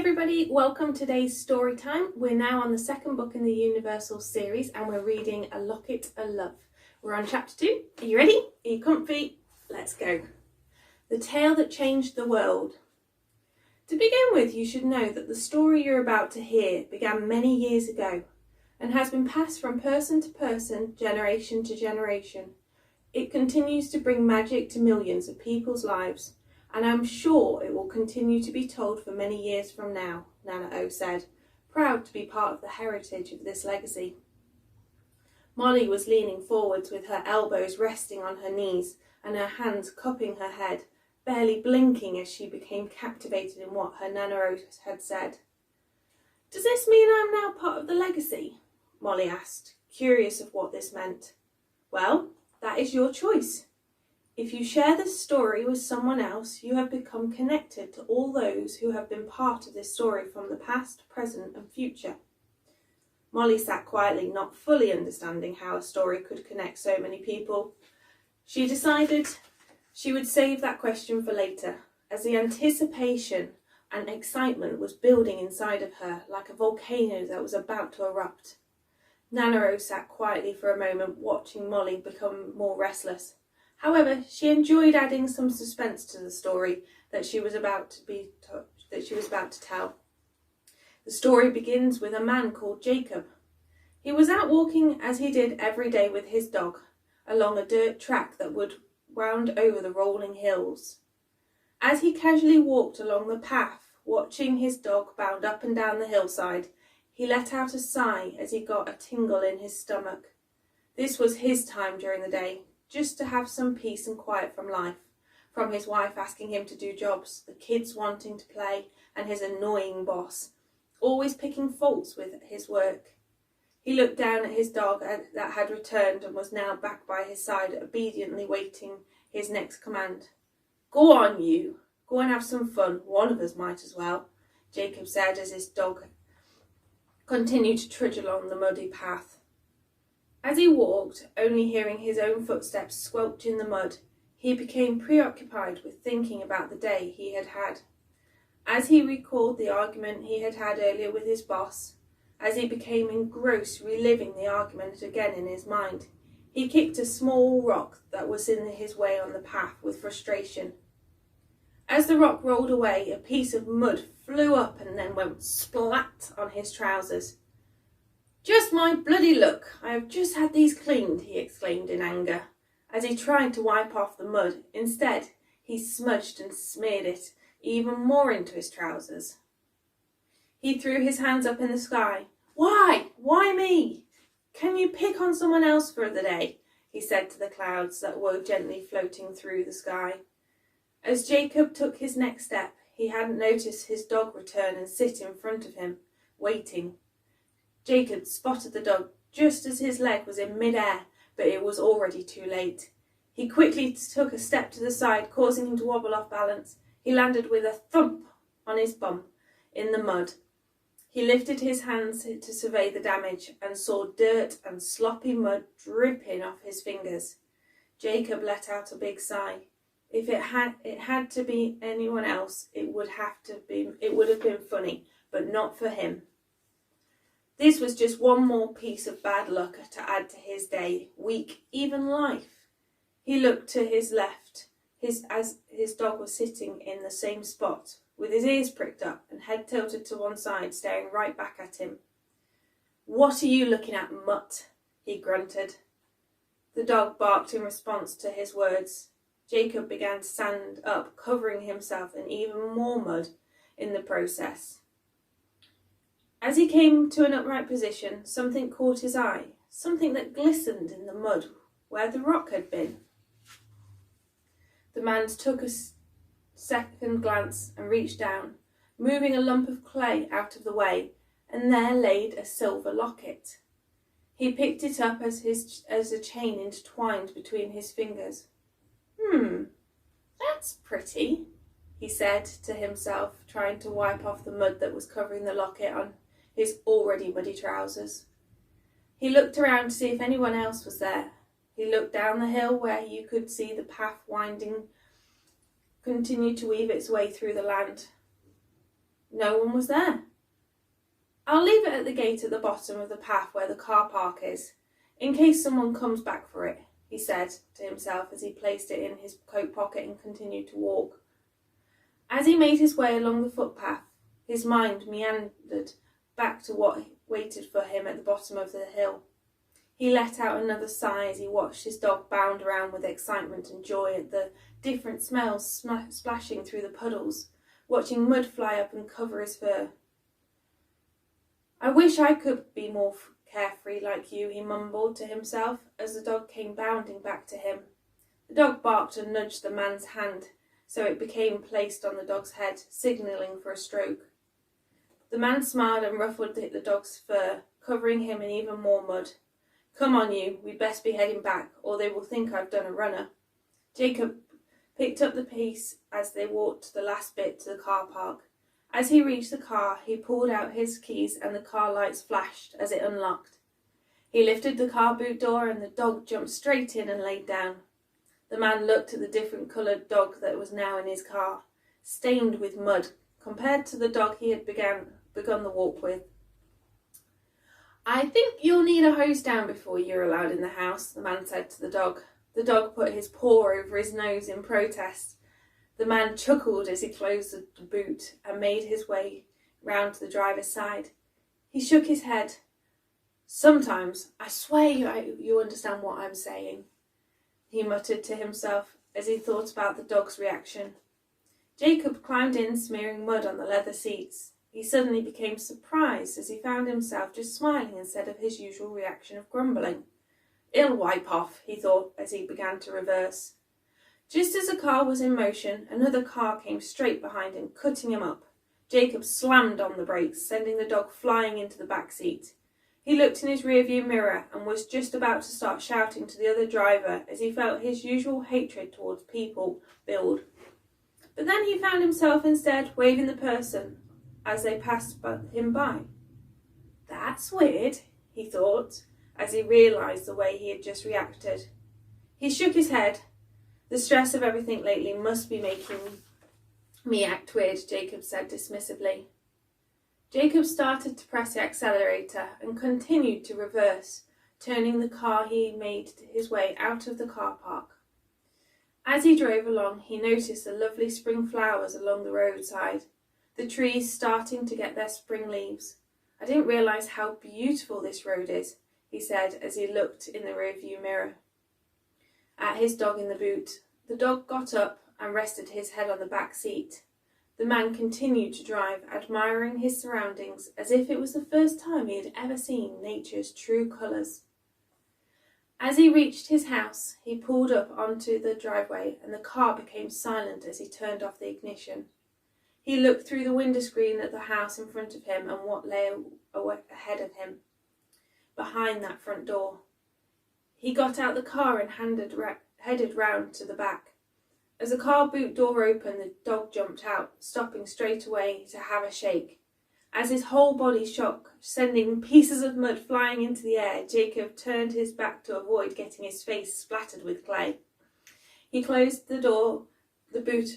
everybody, welcome to today's story time. We're now on the second book in the Universal series and we're reading A Locket of Love. We're on chapter 2. Are you ready? Are you comfy? Let's go. The Tale That Changed the World. To begin with, you should know that the story you're about to hear began many years ago and has been passed from person to person, generation to generation. It continues to bring magic to millions of people's lives, and I'm sure it will continue to be told for many years from now, Nana O said, proud to be part of the heritage of this legacy. Molly was leaning forwards with her elbows resting on her knees and her hands cupping her head, barely blinking as she became captivated in what her Nana O had said. Does this mean I'm now part of the legacy? Molly asked, curious of what this meant. Well, that is your choice. If you share this story with someone else, you have become connected to all those who have been part of this story from the past, present and future. Molly sat quietly, not fully understanding how a story could connect so many people. She decided she would save that question for later, as the anticipation and excitement was building inside of her like a volcano that was about to erupt. Nana sat quietly for a moment, watching Molly become more restless. However, she enjoyed adding some suspense to the story that she was about to tell. The story begins with a man called Jacob. He was out walking as he did every day with his dog, along a dirt track that wound over the rolling hills. As he casually walked along the path, watching his dog bound up and down the hillside, he let out a sigh as he got a tingle in his stomach. This was his time during the day, just to have some peace and quiet from life, from his wife asking him to do jobs, the kids wanting to play, and his annoying boss, always picking faults with his work. He looked down at his dog that had returned and was now back by his side, obediently waiting his next command. Go on, you. Go and have some fun. One of us might as well, Jacob said as his dog continued to trudge along the muddy path. As he walked, only hearing his own footsteps squelch in the mud, he became preoccupied with thinking about the day he had had. As he recalled the argument he had had earlier with his boss, as he became engrossed reliving the argument again in his mind, he kicked a small rock that was in his way on the path with frustration. As the rock rolled away, a piece of mud flew up and then went splat on his trousers. Just my bloody luck! I have just had these cleaned, he exclaimed in anger. As he tried to wipe off the mud, instead he smudged and smeared it even more into his trousers. He threw his hands up in the sky. Why? Why me? Can you pick on someone else for the day? He said to the clouds that were gently floating through the sky. As Jacob took his next step, he hadn't noticed his dog return and sit in front of him, waiting. Jacob spotted the dog just as his leg was in mid-air, but it was already too late. He quickly took a step to the side, causing him to wobble off balance. He landed with a thump on his bum in the mud. He lifted his hands to survey the damage and saw dirt and sloppy mud dripping off his fingers. Jacob let out a big sigh. If it had to be anyone else, it would have been funny, but not for him. This was just one more piece of bad luck to add to his day, week, even life. He looked to his left, as his dog was sitting in the same spot, with his ears pricked up and head tilted to one side, staring right back at him. What are you looking at, mutt? He grunted. The dog barked in response to his words. Jacob began to stand up, covering himself in even more mud in the process. As he came to an upright position, something caught his eye, something that glistened in the mud where the rock had been. The man took a second glance and reached down, moving a lump of clay out of the way, and there laid a silver locket. He picked it up as a chain intertwined between his fingers. That's pretty, he said to himself, trying to wipe off the mud that was covering the locket on his already muddy trousers. He looked around to see if anyone else was there. He looked down the hill where you could see the path winding, continued to weave its way through the land. No one was there. I'll leave it at the gate at the bottom of the path where the car park is, in case someone comes back for it, he said to himself as he placed it in his coat pocket and continued to walk. As he made his way along the footpath, his mind meandered back to what waited for him at the bottom of the hill. He let out another sigh as he watched his dog bound around with excitement and joy at the different smells splashing through the puddles, watching mud fly up and cover his fur. I wish I could be more carefree like you, he mumbled to himself as the dog came bounding back to him. The dog barked and nudged the man's hand, so it became placed on the dog's head, signalling for a stroke. The man smiled and ruffled the dog's fur, covering him in even more mud. Come on, you, we'd best be heading back, or they will think I've done a runner. Jacob picked up the pace as they walked the last bit to the car park. As he reached the car, he pulled out his keys and the car lights flashed as it unlocked. He lifted the car boot door and the dog jumped straight in and laid down. The man looked at the different coloured dog that was now in his car, stained with mud, compared to the dog he had begun the walk with. I think you'll need a hose down before you're allowed in the house, the man said to the dog. The dog put his paw over his nose in protest. The man chuckled as he closed the boot and made his way round to the driver's side. He shook his head. Sometimes, I swear you understand what I'm saying, he muttered to himself as he thought about the dog's reaction. Jacob climbed in, smearing mud on the leather seats. He suddenly became surprised as he found himself just smiling instead of his usual reaction of grumbling. It'll wipe off, he thought as he began to reverse. Just as the car was in motion, another car came straight behind him, cutting him up. Jacob slammed on the brakes, sending the dog flying into the back seat. He looked in his rearview mirror and was just about to start shouting to the other driver as he felt his usual hatred towards people build. But then he found himself instead waving the person as they passed him by. That's weird, he thought, as he realised the way he had just reacted. He shook his head. The stress of everything lately must be making me act weird, Jacob said dismissively. Jacob started to press the accelerator and continued to reverse, turning the car. He made his way out of the car park. As he drove along, he noticed the lovely spring flowers along the roadside, the trees starting to get their spring leaves. I didn't realise how beautiful this road is, he said as he looked in the rearview mirror at his dog in the boot. The dog got up and rested his head on the back seat. The man continued to drive, admiring his surroundings as if it was the first time he had ever seen nature's true colours. As he reached his house, he pulled up onto the driveway and the car became silent as he turned off the ignition. He looked through the window screen at the house in front of him and what lay ahead of him, behind that front door. He got out the car and headed round to the back. As the car boot door opened, the dog jumped out, stopping straight away to have a shake. As his whole body shook, sending pieces of mud flying into the air, Jacob turned his back to avoid getting his face splattered with clay. He closed the boot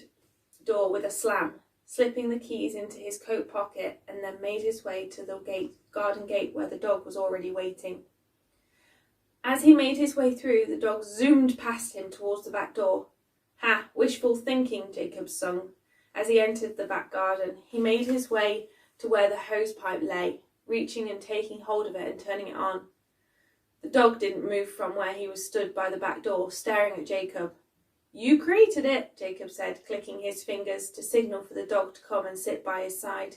door with a slam, slipping the keys into his coat pocket, and then made his way to the garden gate where the dog was already waiting. As he made his way through, the dog zoomed past him towards the back door. Ha, wishful thinking, Jacob sung. As he entered the back garden, he made his way to where the hose pipe lay, reaching and taking hold of it and turning it on. The dog didn't move from where he was stood by the back door, staring at Jacob. You created it, Jacob said, clicking his fingers to signal for the dog to come and sit by his side.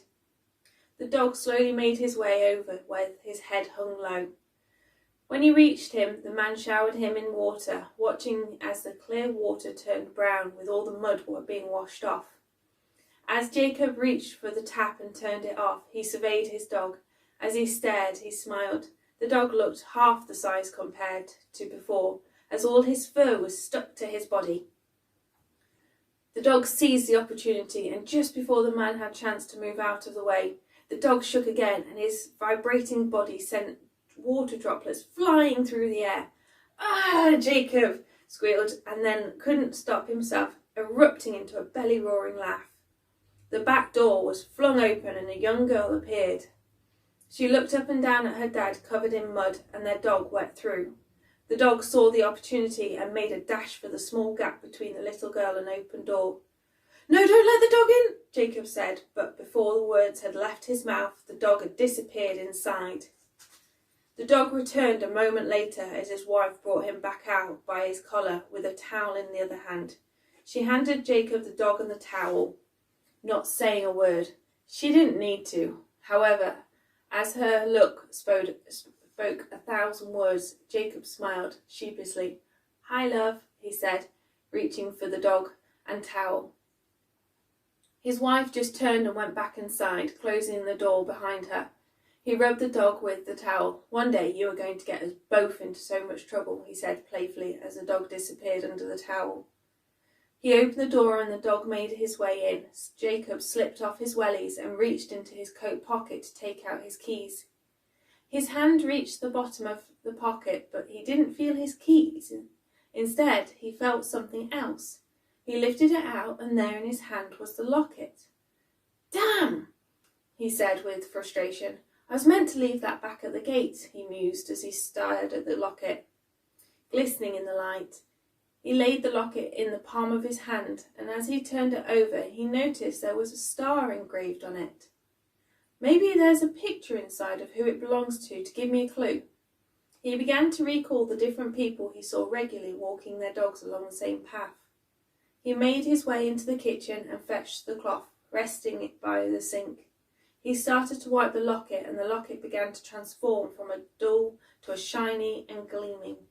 The dog slowly made his way over where his head hung low. When he reached him, the man showered him in water, watching as the clear water turned brown with all the mud being washed off. As Jacob reached for the tap and turned it off, he surveyed his dog. As he stared, he smiled. The dog looked half the size compared to before, as all his fur was stuck to his body. The dog seized the opportunity, and just before the man had a chance to move out of the way, the dog shook again, and his vibrating body sent water droplets flying through the air. Ah, Jacob squealed, and then couldn't stop himself, erupting into a belly-roaring laugh. The back door was flung open and a young girl appeared. She looked up and down at her dad, covered in mud, and their dog wet through. The dog saw the opportunity and made a dash for the small gap between the little girl and open door. "No, don't let the dog in," Jacob said, but before the words had left his mouth, the dog had disappeared inside. The dog returned a moment later as his wife brought him back out by his collar with a towel in the other hand. She handed Jacob the dog and the towel, not saying a word. She didn't need to. However, as her look spoke 1,000 words, Jacob smiled sheepishly. "Hi, love," he said, reaching for the dog and towel. His wife just turned and went back inside, closing the door behind her. He rubbed the dog with the towel. "One day you are going to get us both into so much trouble," he said playfully as the dog disappeared under the towel. He opened the door and the dog made his way in. Jacob slipped off his wellies and reached into his coat pocket to take out his keys. His hand reached the bottom of the pocket, but he didn't feel his keys. Instead, he felt something else. He lifted it out, and there in his hand was the locket. "Damn!" he said with frustration. "I was meant to leave that back at the gate," he mused as he stared at the locket, glistening in the light. He laid the locket in the palm of his hand, and as he turned it over, he noticed there was a star engraved on it. "Maybe there's a picture inside of who it belongs to give me a clue." He began to recall the different people he saw regularly walking their dogs along the same path. He made his way into the kitchen and fetched the cloth, resting it by the sink. He started to wipe the locket, and the locket began to transform from a dull to a shiny and gleaming.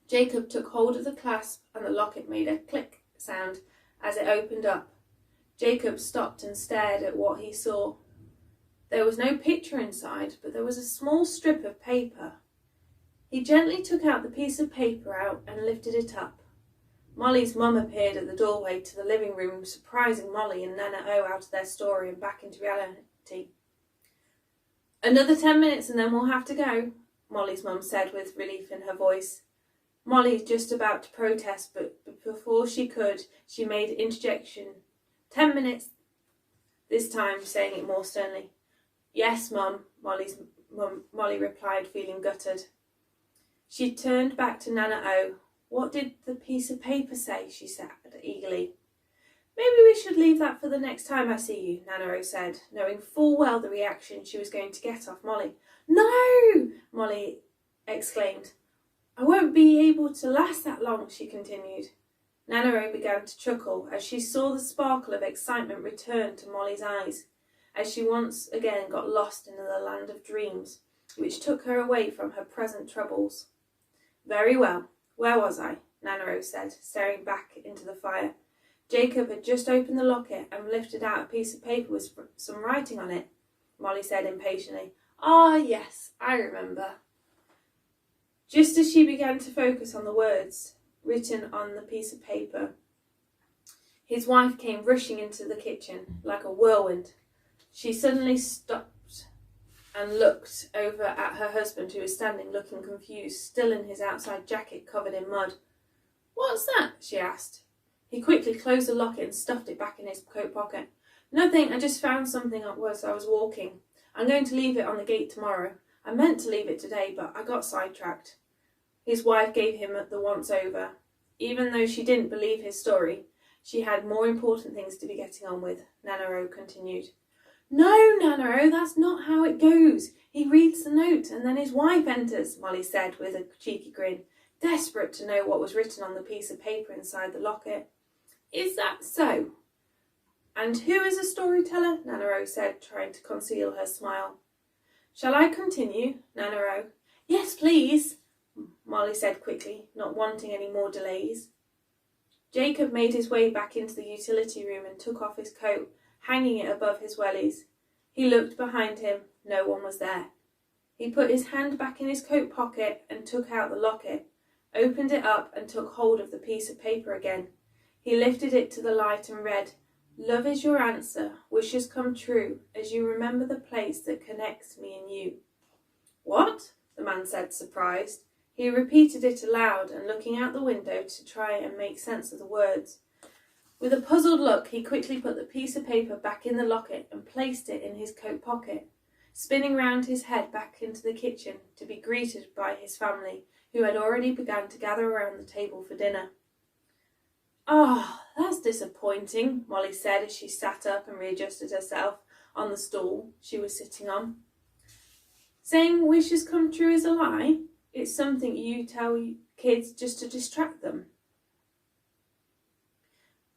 Jacob took hold of the clasp, and the locket made a click sound as it opened up. Jacob stopped and stared at what he saw. There was no picture inside, but there was a small strip of paper. He gently took out the piece of paper and lifted it up. Molly's mum appeared at the doorway to the living room, surprising Molly and Nana O out of their story and back into reality. "Another 10 minutes and then we'll have to go," Molly's mum said with relief in her voice. Molly just about to protest, but before she could, she made an interjection. 10 minutes, this time saying it more sternly. "Yes, Mum," Molly replied, feeling gutted. She turned back to Nana O. "What did the piece of paper say?" she said eagerly. "Maybe we should leave that for the next time I see you," Nana O said, knowing full well the reaction she was going to get off Molly. "No!" Molly exclaimed. "I won't be able to last that long," she continued. Nana O began to chuckle as she saw the sparkle of excitement return to Molly's eyes, as she once again got lost in the land of dreams, which took her away from her present troubles. "Very well. Where was I?" Nana O said, staring back into the fire. "Jacob had just opened the locket and lifted out a piece of paper with some writing on it," Molly said impatiently. "Ah, yes, I remember." Just as she began to focus on the words written on the piece of paper, his wife came rushing into the kitchen like a whirlwind. She suddenly stopped and looked over at her husband, who was standing looking confused, still in his outside jacket covered in mud. "What's that?" she asked. He quickly closed the locket and stuffed it back in his coat pocket. "Nothing, I just found something as I was walking. I'm going to leave it on the gate tomorrow. I meant to leave it today, but I got sidetracked." His wife gave him the once-over. Even though she didn't believe his story, she had more important things to be getting on with, Nana O continued. "No, Nana O, that's not how it goes. He reads the note and then his wife enters," Molly said with a cheeky grin, desperate to know what was written on the piece of paper inside the locket. "Is that so? And who is the storyteller?" Nana O said, trying to conceal her smile. "Shall I continue, Nana O?" "Yes, please," Molly said quickly, not wanting any more delays. Jacob made his way back into the utility room and took off his coat, hanging it above his wellies. He looked behind him. No one was there. He put his hand back in his coat pocket and took out the locket, opened it up and took hold of the piece of paper again. He lifted it to the light and read, "Love is your answer, wishes come true, as you remember the place that connects me and you." "What?" the man said, surprised. He repeated it aloud and looking out the window to try and make sense of the words. With a puzzled look, he quickly put the piece of paper back in the locket and placed it in his coat pocket, spinning round his head back into the kitchen to be greeted by his family, who had already begun to gather around the table for dinner. "Ah, that's disappointing," Molly said as she sat up and readjusted herself on the stool she was sitting on. "Saying wishes come true is a lie? It's something you tell kids just to distract them."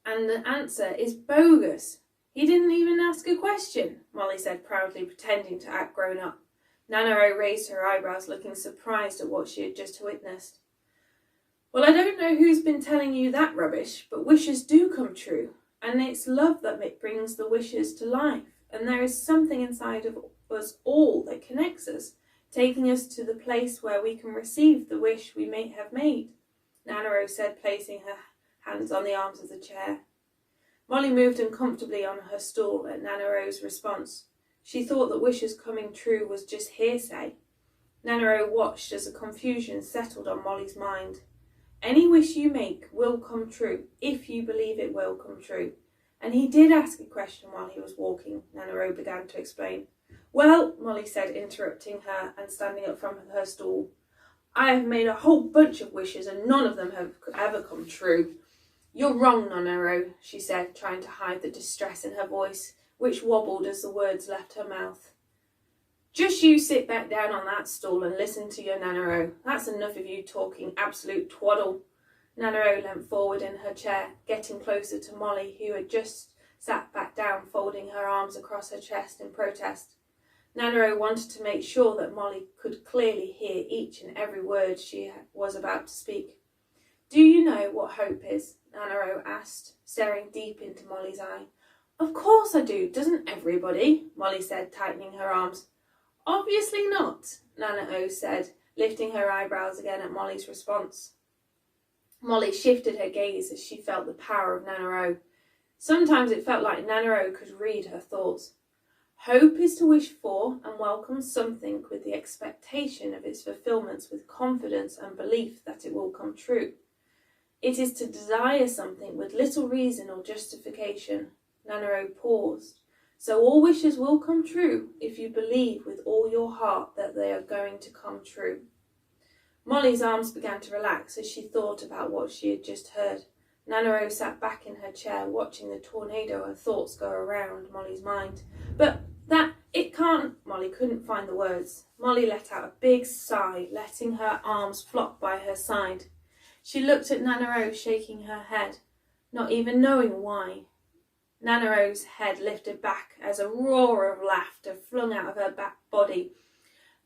"And the answer is bogus. He didn't even ask a question," Molly said proudly, pretending to act grown up. Nanaro raised her eyebrows, looking surprised at what she had just witnessed. "Well, I don't know who's been telling you that rubbish, but wishes do come true, and it's love that brings the wishes to life, and there is something inside of us all that connects us, taking us to the place where we can receive the wish we may have made," Nanaro said, placing her hands on the arms of the chair. Molly moved uncomfortably on her stool at Nanaro's response. She thought that wishes coming true was just hearsay. Nanaro watched as a confusion settled on Molly's mind. "Any wish you make will come true, if you believe it will come true. And he did ask a question while he was walking," Nanaro began to explain. "Well," Molly said, interrupting her and standing up from her stool, "I have made a whole bunch of wishes and none of them have ever come true." "You're wrong, Nanaro," she said, trying to hide the distress in her voice, which wobbled as the words left her mouth. "Just you sit back down on that stool and listen to your Nanaro. That's enough of you talking absolute twaddle." Nanaro leant forward in her chair, getting closer to Molly, who had just sat back down, folding her arms across her chest in protest. Nanaro wanted to make sure that Molly could clearly hear each and every word she was about to speak. "Do you know what hope is?" Nanaro asked, staring deep into Molly's eye. "Of course I do, doesn't everybody?" Molly said, tightening her arms. "Obviously not," Nanaro said, lifting her eyebrows again at Molly's response. Molly shifted her gaze as she felt the power of Nanaro. Sometimes it felt like Nanaro could read her thoughts. "Hope is to wish for and welcome something with the expectation of its fulfillments with confidence and belief that it will come true. It is to desire something with little reason or justification." Nanaro paused. "So all wishes will come true if you believe with all your heart that they are going to come true." Molly's arms began to relax as she thought about what she had just heard. Nanaro sat back in her chair, watching the tornado of thoughts go around Molly's mind. It can't... Molly couldn't find the words. Molly let out a big sigh, letting her arms flop by her side. She looked at Nanaro, shaking her head, not even knowing why. Nanaro's head lifted back as a roar of laughter flung out of her back body,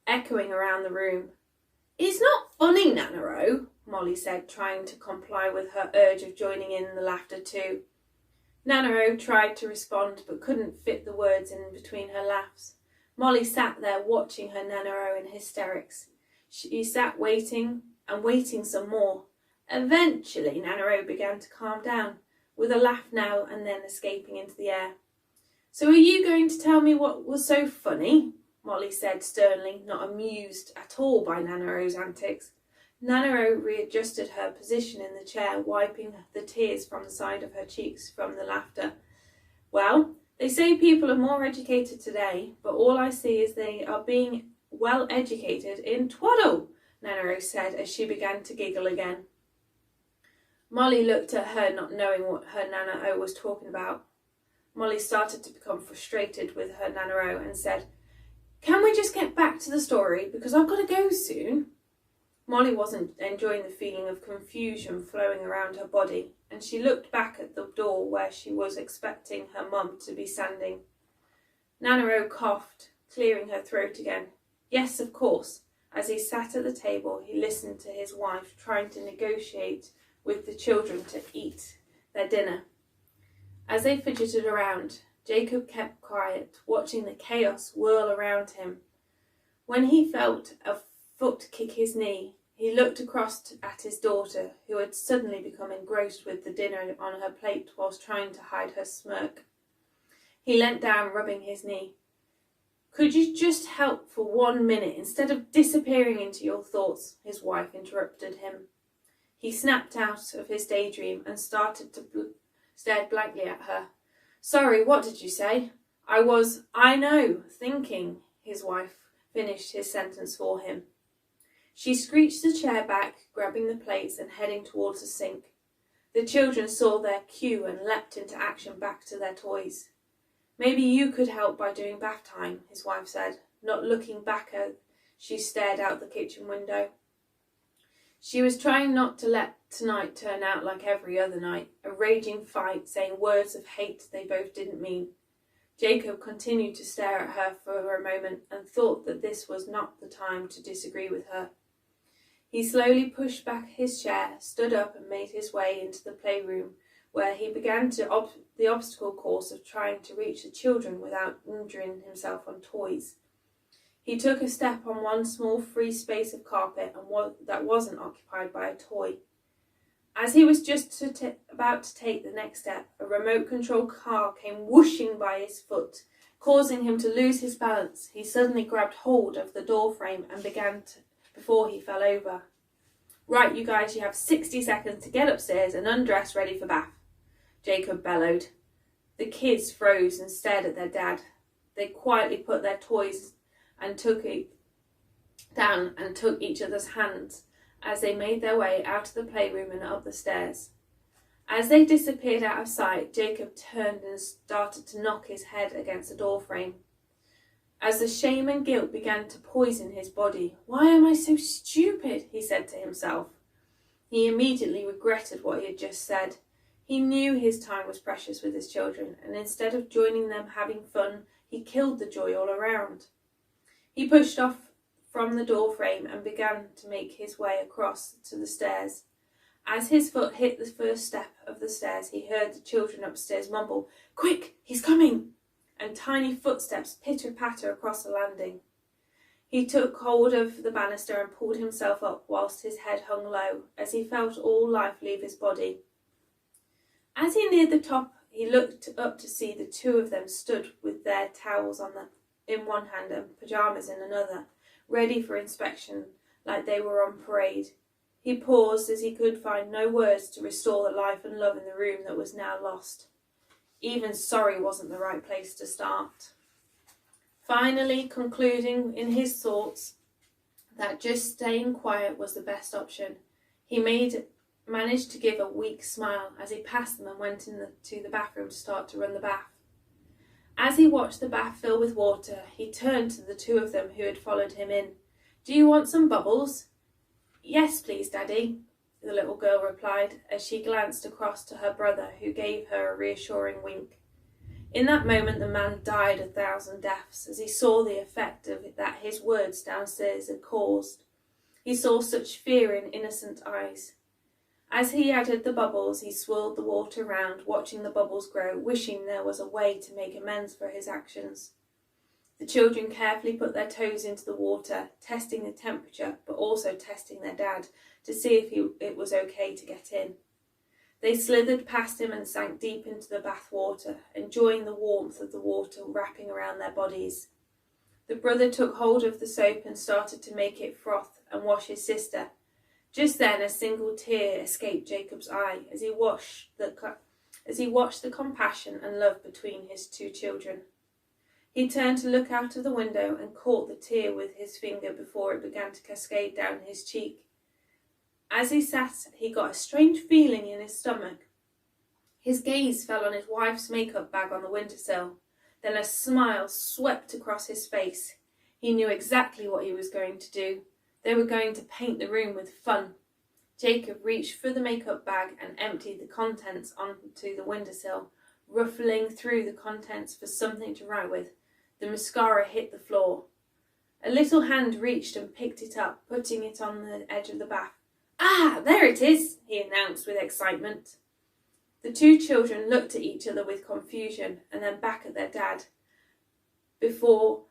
echoing around the room. "It's not funny, Nanaro," Molly said, trying to comply with her urge of joining in the laughter too. Nanaro tried to respond but couldn't fit the words in between her laughs. Molly sat there watching her Nanaro in hysterics. She sat waiting and waiting some more. Eventually, Nanaro began to calm down, with a laugh now and then escaping into the air. "So are you going to tell me what was so funny?" Molly said sternly, not amused at all by Nanaro's antics. Nanaro readjusted her position in the chair, wiping the tears from the side of her cheeks from the laughter. "Well, they say people are more educated today, but all I see is they are being well educated in twaddle," Nanaro said as she began to giggle again. Molly looked at her, not knowing what her Nanaro was talking about. Molly started to become frustrated with her Nanaro and said, "Can we just get back to the story, because I've got to go soon?" Molly wasn't enjoying the feeling of confusion flowing around her body, and she looked back at the door where she was expecting her mum to be standing. Nanaro coughed, clearing her throat again. Yes, of course. As he sat at the table, he listened to his wife trying to negotiate with the children to eat their dinner. As they fidgeted around, Jacob kept quiet, watching the chaos whirl around him. When he felt a foot kick his knee, he looked across at his daughter, who had suddenly become engrossed with the dinner on her plate whilst trying to hide her smirk. He leant down, rubbing his knee. "Could you just help for 1 minute instead of disappearing into your thoughts?" his wife interrupted him. He snapped out of his daydream and started stared blankly at her. "Sorry, what did you say?" I know, thinking," his wife finished his sentence for him. She screeched the chair back, grabbing the plates and heading towards the sink. The children saw their cue and leapt into action back to their toys. "Maybe you could help by doing bath time," his wife said, not looking back as she stared out the kitchen window. She was trying not to let tonight turn out like every other night, a raging fight, saying words of hate they both didn't mean. Jacob continued to stare at her for a moment and thought that this was not the time to disagree with her. He slowly pushed back his chair, stood up and made his way into the playroom, where he began the obstacle course of trying to reach the children without injuring himself on toys. He took a step on one small free space of carpet that wasn't occupied by a toy. As he was just about to take the next step, a remote-control car came whooshing by his foot, causing him to lose his balance. He suddenly grabbed hold of the door frame and before he fell over. "Right, you guys, you have 60 seconds to get upstairs and undress ready for bath," Jacob bellowed. The kids froze and stared at their dad. They quietly put their toys and took it down and took each other's hands as they made their way out of the playroom and up the stairs. As they disappeared out of sight, Jacob turned and started to knock his head against the door frame. As the shame and guilt began to poison his body, "Why am I so stupid?" he said to himself. He immediately regretted what he had just said. He knew his time was precious with his children, and instead of joining them having fun, he killed the joy all around. He pushed off from the door frame and began to make his way across to the stairs. As his foot hit the first step of the stairs, he heard the children upstairs mumble, "Quick, he's coming!" and tiny footsteps pitter-patter across the landing. He took hold of the banister and pulled himself up whilst his head hung low, as he felt all life leave his body. As he neared the top, he looked up to see the two of them stood with their towels in one hand and pyjamas in another, ready for inspection like they were on parade. He paused as he could find no words to restore the life and love in the room that was now lost. Even sorry wasn't the right place to start. Finally, concluding in his thoughts that just staying quiet was the best option, he managed to give a weak smile as he passed them and went to the bathroom to start to run the bath. As he watched the bath fill with water, he turned to the two of them who had followed him in. "Do you want some bubbles?" "Yes, please, Daddy," the little girl replied as she glanced across to her brother, who gave her a reassuring wink. In that moment the man died 1,000 deaths as he saw the effect that his words downstairs had caused. He saw such fear in innocent eyes. As he added the bubbles, he swirled the water round, watching the bubbles grow, wishing there was a way to make amends for his actions. The children carefully put their toes into the water, testing the temperature, but also testing their dad to see if it was okay to get in. They slithered past him and sank deep into the bath water, enjoying the warmth of the water wrapping around their bodies. The brother took hold of the soap and started to make it froth and wash his sister. Just then a single tear escaped Jacob's eye as he watched the compassion and love between his two children. He turned to look out of the window and caught the tear with his finger before it began to cascade down his cheek. As he sat, he got a strange feeling in his stomach. His gaze fell on his wife's makeup bag on the windowsill. Then a smile swept across his face. He knew exactly what he was going to do. They were going to paint the room with fun. Jacob reached for the makeup bag and emptied the contents onto the windowsill, ruffling through the contents for something to write with. The mascara hit the floor. A little hand reached and picked it up, putting it on the edge of the bath. "Ah, there it is," he announced with excitement. The two children looked at each other with confusion and then back at their dad. Before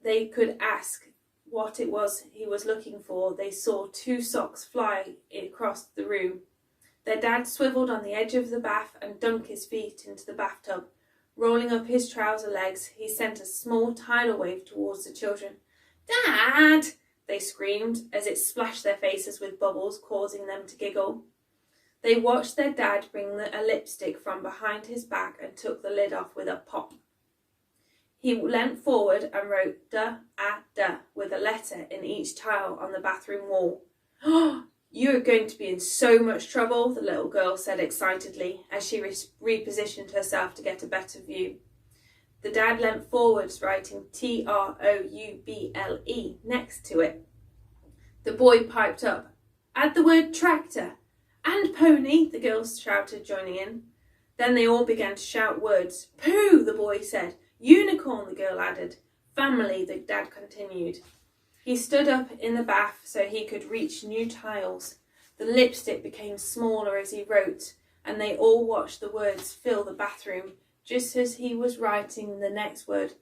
they could ask what it was he was looking for, they saw two socks fly across the room. Their dad swiveled on the edge of the bath and dunked his feet into the bathtub. Rolling up his trouser legs, he sent a small tidal wave towards the children. "Dad!" they screamed as it splashed their faces with bubbles, causing them to giggle. They watched their dad bring a lipstick from behind his back and took the lid off with a pop. He leant forward and wrote da with a letter in each tile on the bathroom wall. "Oh, you are going to be in so much trouble," the little girl said excitedly as she repositioned herself to get a better view. The dad leant forwards, writing TROUBLE next to it. The boy piped up, "Add the word tractor." "And pony," the girls shouted, joining in. Then they all began to shout words. "Pooh," the boy said. "Unicorn," the girl added. "Family," the dad continued. He stood up in the bath so he could reach new tiles. The lipstick became smaller as he wrote, and they all watched the words fill the bathroom. Just as he was writing the next word,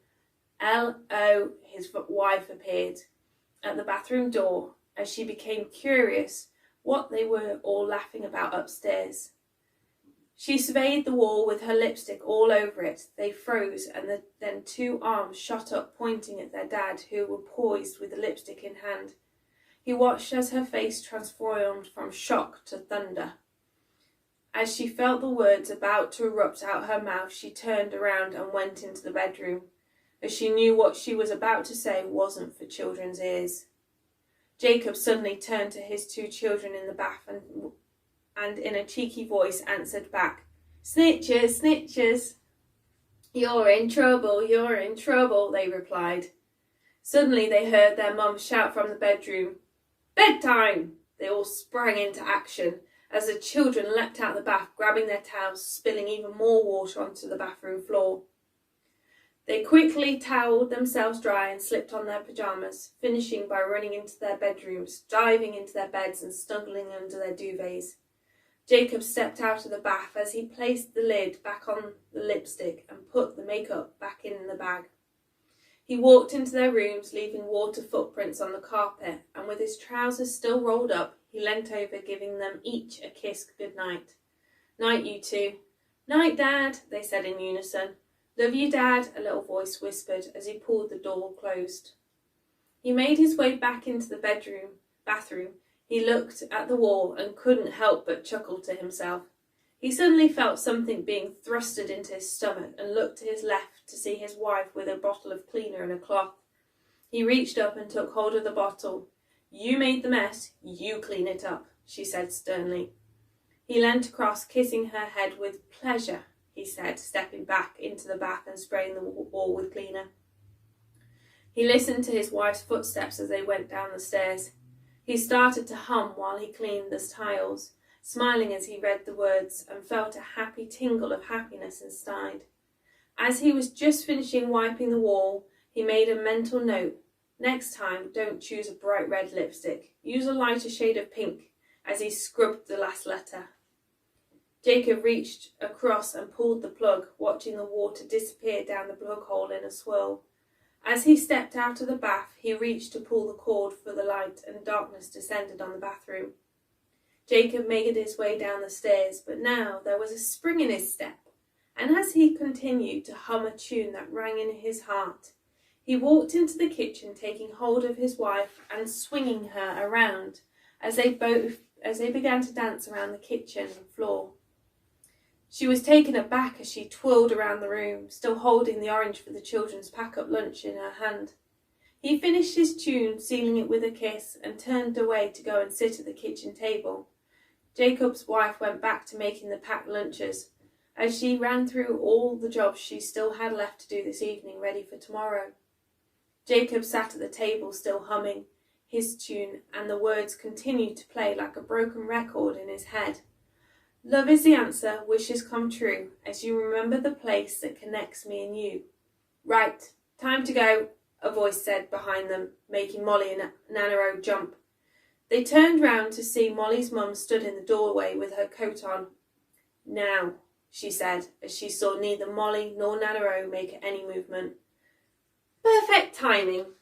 L-O, his wife appeared at the bathroom door as she became curious what they were all laughing about upstairs. She surveyed the wall with her lipstick all over it. They froze, and then two arms shot up pointing at their dad, who were poised with the lipstick in hand. He watched as her face transformed from shock to thunder. As she felt the words about to erupt out her mouth, she turned around and went into the bedroom, as she knew what she was about to say wasn't for children's ears. Jacob suddenly turned to his two children in the bath and in a cheeky voice answered back, "Snitches, snitches." "You're in trouble, you're in trouble," they replied. Suddenly they heard their mum shout from the bedroom, "Bedtime!" They all sprang into action as the children leapt out the bath, grabbing their towels, spilling even more water onto the bathroom floor. They quickly towelled themselves dry and slipped on their pyjamas, finishing by running into their bedrooms, diving into their beds and snuggling under their duvets. Jacob stepped out of the bath as he placed the lid back on the lipstick and put the makeup back in the bag. He walked into their rooms, leaving water footprints on the carpet, and with his trousers still rolled up, he leant over, giving them each a kiss goodnight. "Night, you two." "Night, Dad," they said in unison. "Love you, Dad," a little voice whispered as he pulled the door closed. He made his way back into the bathroom. He looked at the wall and couldn't help but chuckle to himself. He suddenly felt something being thrusted into his stomach and looked to his left to see his wife with a bottle of cleaner and a cloth. He reached up and took hold of the bottle. "You made the mess, you clean it up," she said sternly. He leant across, kissing her head. "With pleasure," he said, stepping back into the bath and spraying the wall with cleaner. He listened to his wife's footsteps as they went down the stairs. He started to hum while he cleaned the tiles, smiling as he read the words, and felt a happy tingle of happiness inside. As he was just finishing wiping the wall, he made a mental note. Next time, don't choose a bright red lipstick. Use a lighter shade of pink, as he scrubbed the last letter. Jacob reached across and pulled the plug, watching the water disappear down the plug hole in a swirl. As he stepped out of the bath, he reached to pull the cord for the light, and darkness descended on the bathroom. Jacob made his way down the stairs, but now there was a spring in his step, and as he continued to hum a tune that rang in his heart, he walked into the kitchen, taking hold of his wife and swinging her around as they began to dance around the kitchen floor. She was taken aback as she twirled around the room, still holding the orange for the children's pack-up lunch in her hand. He finished his tune, sealing it with a kiss, and turned away to go and sit at the kitchen table. Jacob's wife went back to making the packed lunches, as she ran through all the jobs she still had left to do this evening, ready for tomorrow. Jacob sat at the table, still humming his tune, and the words continued to play like a broken record in his head. "Love is the answer, wishes come true, as you remember the place that connects me and you." "Right, time to go," a voice said behind them, making Molly and Nanaro jump. They turned round to see Molly's mum stood in the doorway with her coat on. "Now," she said, as she saw neither Molly nor Nanaro make any movement. "Perfect timing,"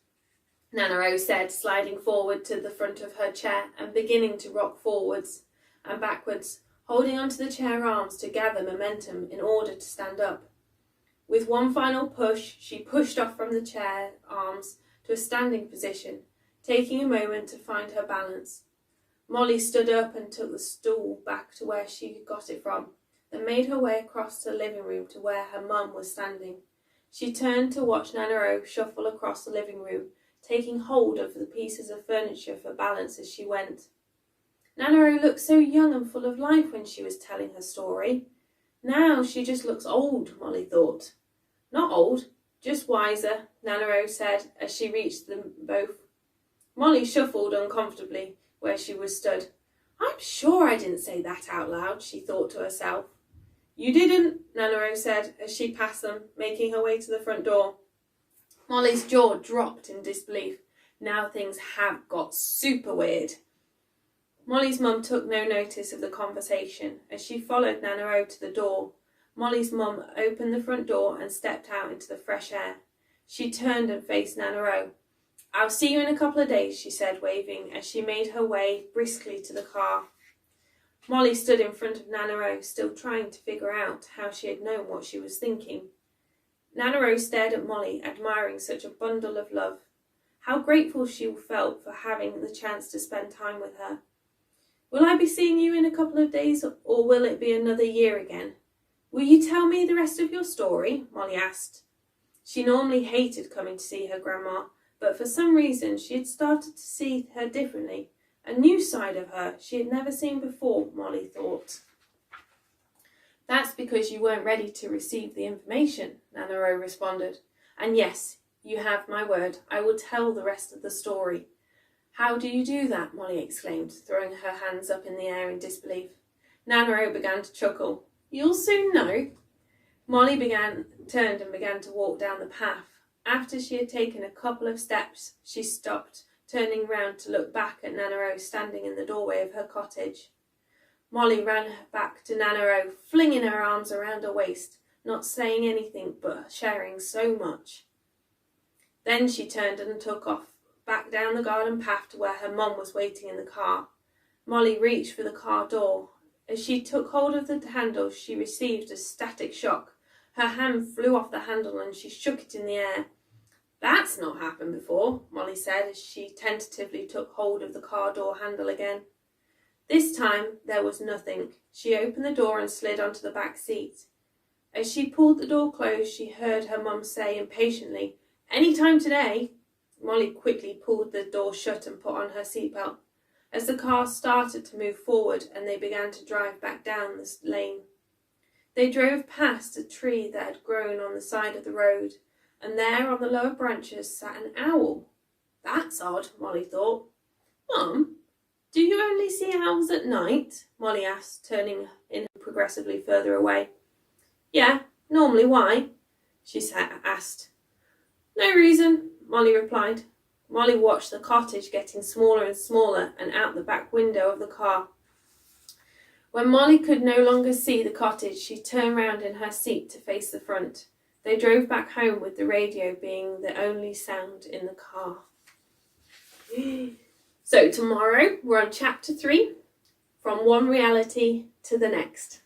Nanaro said, sliding forward to the front of her chair and beginning to rock forwards and backwards, holding onto the chair arms to gather momentum in order to stand up. With one final push, she pushed off from the chair arms to a standing position, taking a moment to find her balance. Molly stood up and took the stool back to where she got it from, then made her way across to the living room to where her mum was standing. She turned to watch Nanaro shuffle across the living room, taking hold of the pieces of furniture for balance as she went. Nanaro looked so young and full of life when she was telling her story. Now she just looks old, Molly thought. Not old, just wiser, Nanaro said as she reached them both. Molly shuffled uncomfortably where she was stood. I'm sure I didn't say that out loud, she thought to herself. You didn't, Nanaro said as she passed them, making her way to the front door. Molly's jaw dropped in disbelief. Now things have got super weird. Molly's mum took no notice of the conversation as she followed Nanaro to the door. Molly's mum opened the front door and stepped out into the fresh air. She turned and faced Nanaro. I'll see you in a couple of days, she said, waving as she made her way briskly to the car. Molly stood in front of Nanaro, still trying to figure out how she had known what she was thinking. Nanaro stared at Molly, admiring such a bundle of love. How grateful she felt for having the chance to spend time with her. Will I be seeing you in a couple of days, or will it be another year again? Will you tell me the rest of your story? Molly asked. She normally hated coming to see her grandma, but for some reason she had started to see her differently. A new side of her she had never seen before, Molly thought. That's because you weren't ready to receive the information, Nanaro responded. And yes, you have my word, I will tell the rest of the story. How do you do that? Molly exclaimed, throwing her hands up in the air in disbelief. Nanaro began to chuckle. You'll soon know. Molly turned and began to walk down the path. After she had taken a couple of steps, she stopped, turning round to look back at Nanaro standing in the doorway of her cottage. Molly ran back to Nanaro, flinging her arms around her waist, not saying anything but sharing so much. Then she turned and took off, back down the garden path to where her mum was waiting in the car. Molly reached for the car door. As she took hold of the handle, she received a static shock. Her hand flew off the handle and she shook it in the air. That's not happened before, Molly said as she tentatively took hold of the car door handle again. This time there was nothing. She opened the door and slid onto the back seat. As she pulled the door closed, she heard her mum say impatiently, "Any time today." Molly quickly pulled the door shut and put on her seatbelt. As the car started to move forward and they began to drive back down the lane. They drove past a tree that had grown on the side of the road, and there on the lower branches sat an owl. That's odd, Molly thought. Mum, do you only see owls at night? Molly asked, turning in progressively further away. Yeah, normally. Why? She asked. No reason, Molly replied. Molly watched the cottage getting smaller and smaller and out the back window of the car. When Molly could no longer see the cottage, she turned round in her seat to face the front. They drove back home with the radio being the only sound in the car. So tomorrow we're on chapter 3, From One Reality to the Next.